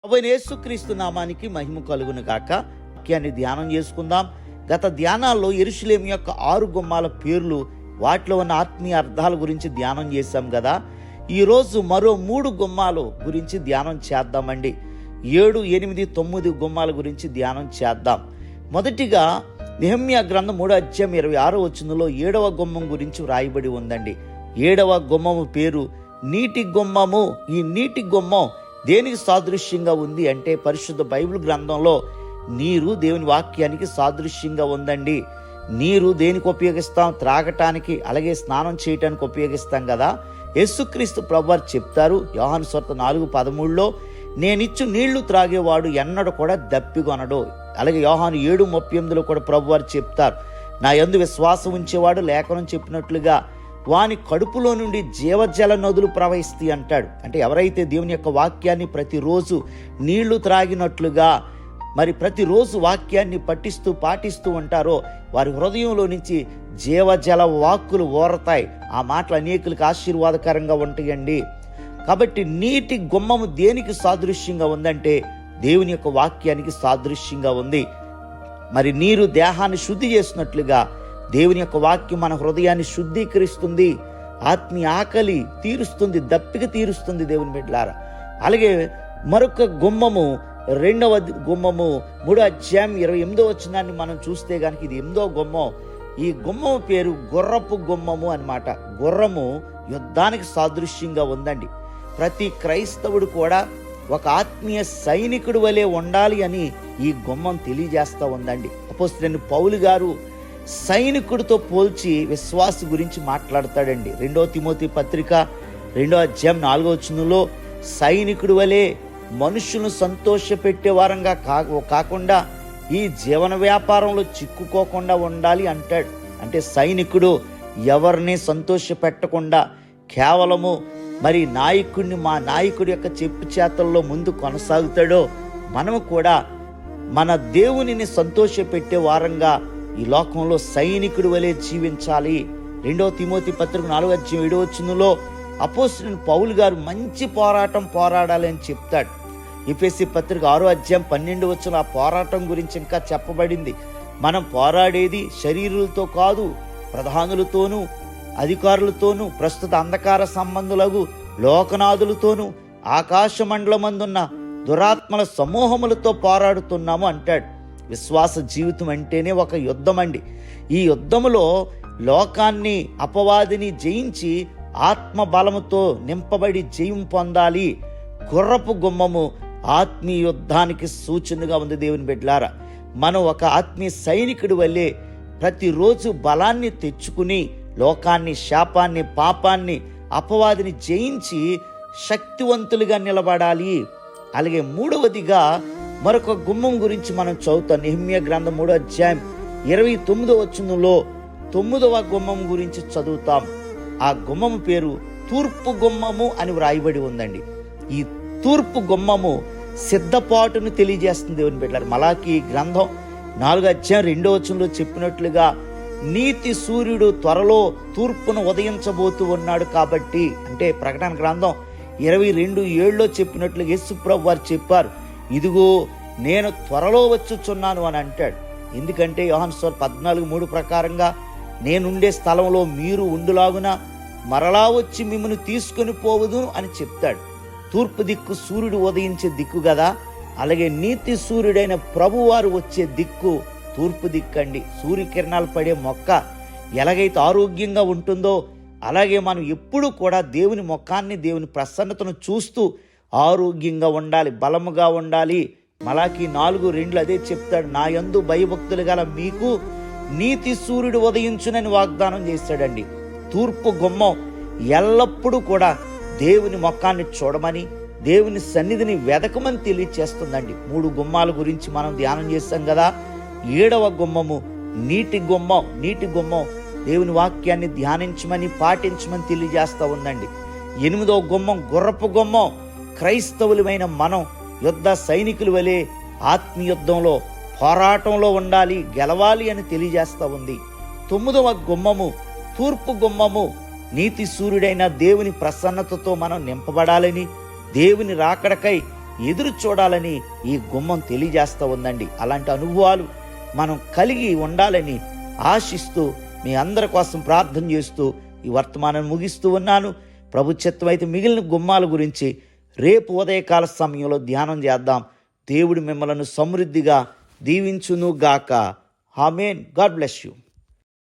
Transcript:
ప్రభువైన యేసుక్రీస్తు నామానికి మహిమ కలుగును గాక. వాక్యాన్ని ధ్యానం చేసుకుందాం. గత ధ్యానాల్లో యెరూషలేము యొక్క 6 గుమ్మాల పేర్లు, వాటిలో ఉన్న ఆత్మీయ అర్థాల గురించి ధ్యానం చేశాం కదా. ఈరోజు మరో 3 గుమ్మాలు గురించి ధ్యానం చేద్దామండి. 7, 8, 9 గుమ్మాల గురించి ధ్యానం చేద్దాం. మొదటిగా నెహెమ్యా గ్రంథం 3:26 7వ గుమ్మం గురించి వ్రాయబడి ఉందండి. 7వ గుమ్మము పేరు నీటి గుమ్మము. ఈ నీటి గుమ్మం దేనికి సాదృశ్యంగా ఉంది అంటే, పరిశుద్ధ బైబిల్ గ్రంథంలో నీరు దేవుని వాక్యానికి సాదృశ్యంగా ఉందండి. నీరు దేనికి ఉపయోగిస్తాం? త్రాగటానికి, అలాగే స్నానం చేయటానికి ఉపయోగిస్తాం కదా. యేసుక్రీస్తు ప్రభువారు చెప్తారు యోహాను సువార్త 4:13 నేనిచ్చు నీళ్లు త్రాగేవాడు ఎన్నడూ కూడా దప్పికొనడు. అలాగే యోహాను 7:38 కూడా ప్రభువారు చెప్తారు, నా యందు విశ్వాసం ఉంచేవాడు లేఖనం చెప్పినట్లుగా వాని కడుపులో నుండి జీవజల నదులు ప్రవహిస్తాయి అంటాడు. అంటే ఎవరైతే దేవుని యొక్క వాక్యాన్ని ప్రతిరోజు నీళ్లు త్రాగినట్లుగా, మరి ప్రతిరోజు వాక్యాన్ని పఠిస్తూ పాటిస్తూ ఉంటారో వారి హృదయంలో నుంచి జీవజల వాక్కులు ఓరతాయి. ఆ మాటలు అనేకులకు ఆశీర్వాదకరంగా ఉంటాయండి. కాబట్టి నీటి గుమ్మము దేనికి సాదృశ్యంగా ఉందంటే, దేవుని యొక్క వాక్యానికి సాదృశ్యంగా ఉంది. మరి నీరు దేహాన్ని శుద్ధి చేసినట్లుగా దేవుని యొక్క వాక్యం మన హృదయాన్ని శుద్ధీకరిస్తుంది, ఆత్మీయ ఆకలి తీరుస్తుంది, దప్పిక తీరుస్తుంది దేవుని బిడ్డలారా. అలాగే మరొక గుమ్మము, 2వ గుమ్మము 3:28 మనం చూస్తే కనుక ఇది 8వ గుమ్మం. ఈ గుమ్మము పేరు గుర్రపు గుమ్మము అన్నమాట. గుర్రము యుద్ధానికి సాదృశ్యంగా ఉందండి. ప్రతి క్రైస్తవుడు కూడా ఒక ఆత్మీయ సైనికుడు వలె ఉండాలి అని ఈ గుమ్మం తెలియజేస్తూ ఉందండి. అపోస్తలుడైన పౌలు గారు సైనికుడితో పోల్చి విశ్వాస గురించి మాట్లాడతాడండి. 2వ తిమోతి పత్రిక 2:4 సైనికుడి వలె మనుషులను సంతోషపెట్టే వారంగా కాకుండా ఈ జీవన వ్యాపారంలో చిక్కుకోకుండా ఉండాలి అంటాడు. అంటే సైనికుడు ఎవరిని సంతోష పెట్టకుండా కేవలము మరి మా నాయకుడి యొక్క చెప్పు చేతల్లో ముందు కొనసాగుతాడో, మనము కూడా మన దేవునిని సంతోష పెట్టే వారంగా ఈ లోకంలో సైనికుడి వలె జీవించాలి. 2వ తిమోతి పత్రిక 4:7 అపోస్తలుడైన పౌలు గారు మంచి పోరాటం పోరాడాలి అని చెప్తాడు. ఎఫెసీ పత్రిక 6:12 ఆ పోరాటం గురించి ఇంకా చెప్పబడింది. మనం పోరాడేది శరీరులతో కాదు, ప్రధానులతోనూ అధికారులతోనూ ప్రస్తుత అంధకార సంబంధులకు లోకనాథులతోనూ ఆకాశ మండలమందున్న దురాత్మల సమూహములతో పోరాడుతున్నాము అంటాడు. విశ్వాస జీవితం అంటేనే ఒక యుద్ధం అండి. ఈ యుద్ధములో లోకాన్ని, అపవాదిని జయించి ఆత్మ బలముతో నింపబడి జయం పొందాలి. గుర్రపు గుమ్మము ఆత్మీయ యుద్ధానికి సూచనగా ఉంది దేవుని బిడ్డలారా. మనం ఒక ఆత్మీయ సైనికుడి వల్లే ప్రతిరోజు బలాన్ని తెచ్చుకుని లోకాన్ని, శాపాన్ని, పాపాన్ని, అపవాదిని జయించి శక్తివంతులుగా నిలబడాలి. అలాగే 3వదిగా మరొక గుమ్మం గురించి మనం చదువుతాం. నెహెమ్యా గ్రంథం 3:29 9వ గుమ్మం గురించి చదువుతాం. ఆ గుమ్మము పేరు తూర్పు గుమ్మము అని వ్రాయబడి ఉందండి. ఈ తూర్పు గుమ్మము సిద్ధపాటును తెలియజేస్తుంది దేవుని బిడ్డలారా. మలాకీ గ్రంథం 4:2 చెప్పినట్లుగా నీతి సూర్యుడు త్వరలో తూర్పును ఉదయించబోతూ ఉన్నాడు కాబట్టి, అంటే ప్రకటన గ్రంథం 22:7 చెప్పినట్లుగా యేసు ప్రభువు వారు చెప్పారు, ఇదిగో నేను త్వరలో వచ్చుచున్నాను అని అంటాడు. ఎందుకంటే యోహాను సువార్త 14:3 ప్రకారంగా నేనుండే స్థలంలో మీరు ఉండులాగున మరలా వచ్చి మిమ్మల్ని తీసుకొని పోవదును అని చెప్తాడు. తూర్పు దిక్కు సూర్యుడు ఉదయించే దిక్కు కదా. అలాగే నీతి సూర్యుడైన ప్రభువారు వచ్చే దిక్కు తూర్పు దిక్కండి. సూర్యకిరణాలు పడే మొక్క ఎలాగైతే ఆరోగ్యంగా ఉంటుందో, అలాగే మనం ఎప్పుడూ కూడా దేవుని ముఖాన్ని, దేవుని ప్రసన్నతను చూస్తూ ఆరోగ్యంగా ఉండాలి, బలముగా ఉండాలి. మలాకీ 4:2 అదే చెప్తాడు, నా యందు భయభక్తులు గల మీకు నీతి సూర్యుడు ఉదయించునని వాగ్దానం చేశాడండి. తూర్పు గుమ్మం ఎల్లప్పుడూ కూడా దేవుని ముఖాన్ని చూడమని, దేవుని సన్నిధిని వెదకమని తెలియచేస్తుందండి. 3 గుమ్మాల గురించి మనం ధ్యానం చేస్తాం కదా. 7వ గుమ్మము నీటి గుమ్మం. నీటి గుమ్మం దేవుని వాక్యాన్ని ధ్యానించమని, పాటించమని తెలియజేస్తూ ఉందండి. 8వ గుమ్మం గుర్రపు గుమ్మం. క్రైస్తవులమైన మనం యుద్ధ సైనికుల వలె ఆత్మీయ యుద్ధంలో, పోరాటంలో ఉండాలి, గెలవాలి అని తెలియజేస్తూ ఉంది. 9వ గుమ్మము తూర్పు గుమ్మము. నీతి సూర్యుడైన దేవుని ప్రసన్నతతో మనం నింపబడాలని, దేవుని రాకడకై ఎదురు చూడాలని ఈ గుమ్మం తెలియజేస్తూ ఉందండి. అలాంటి అనుభవాలు మనం కలిగి ఉండాలని ఆశిస్తూ మీ అందరి కోసం ప్రార్థన చేస్తూ ఈ వర్తమానం ముగిస్తూ ఉన్నాను. ప్రభు చిత్తమైతే మిగిలిన గుమ్మాల గురించి రేపు ఉదయకాల సమయంలో ధ్యానం చేద్దాం. దేవుడు మిమ్మలను సమృద్ధిగా దీవించును గాక. ఆమేన్. God bless you.